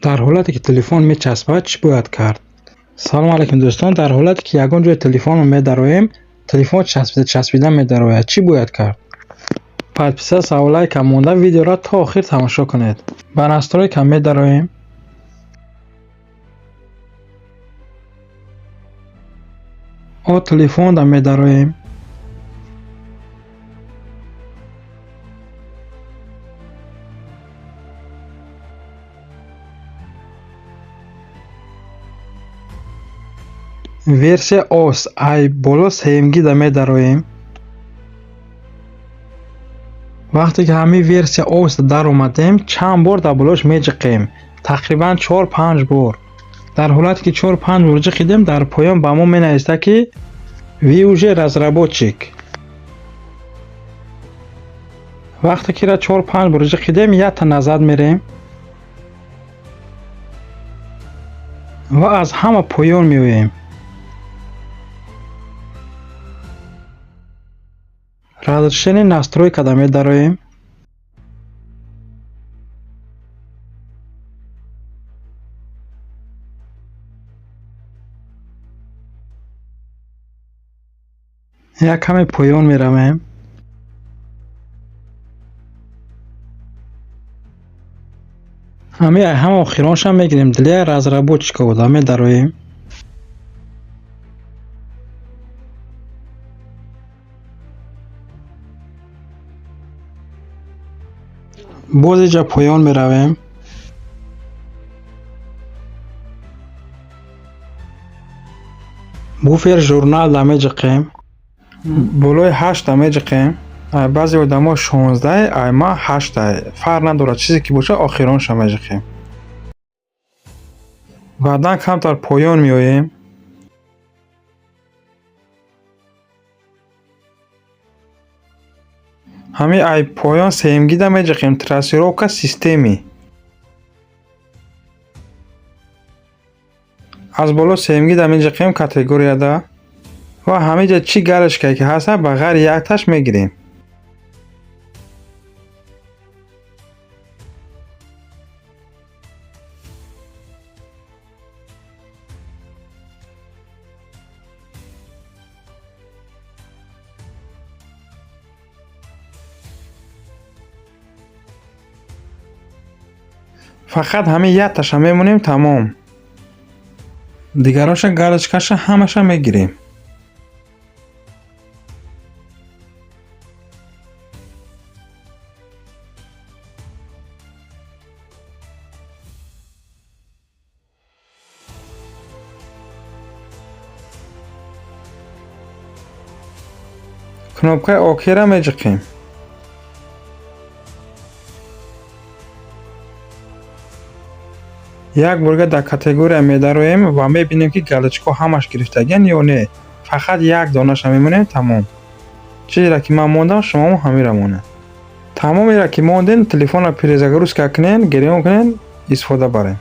در حالتی که تلفن میچسبد چی باید کرد؟ سلام علیکم دوستان. در حالتی که یگان جای تلفن رو میدرایم تلفن چسبیده میدراید چی باید کرد؟ پس سوالایی که مونده ویدیو را تا آخر تماشا کنید. به نستروی که میدرایم تلفن را میدرایم. ورسیا اوس ای بالا سیمگی دا میدرایم. وقتی که همین ورسیا اوس در اومدیم چند بار در بالاش میجقیم، تقریبا 4-5 بار. در حالتی که 4-5 بار جقیدیم در پایان به ما مینویسته که وی уже разработчик. وقتی که 4-5 بار جقیدیم یک تا نزد میریم و از همه پایان میویم. разрешение настройка да медароем. یک کمی پایان میرویم. همه آخرانش هم میگیریم. для разработчиков да медароем. باز اینجا پایان می رویم. بوفر ژورنال دا می جقیم. بالای 8 دا می جقیم. بعضی آدم ها 16 ما 8 فرق نداره، چیزی که باشه آخرانش می جقیم. بعدا کمتر پایان می آییم. همین ای پایان سیمگی دا می جقیم. трасировка системы. از بالا سیمگی دا می جقیم کاتگوریا دا و همه جا چی گرش که هست بغیر یک تاش می گیریم. فقط همین یک تاش میمونیم تمام. دیگراش گالچکاش همش میگیریم. кнопкаи окира меҷиқем. یک бурга در کاتگوریا میدرویم و میبینیم که галочка همش گرفتگین یا نه. فقط یک دانش میمونه تمام. چیزی را که من موندم شما همین را مونه. تمامی را که موندین تلفن را پریزگروس کنین، گریم کنین، استفاده برین.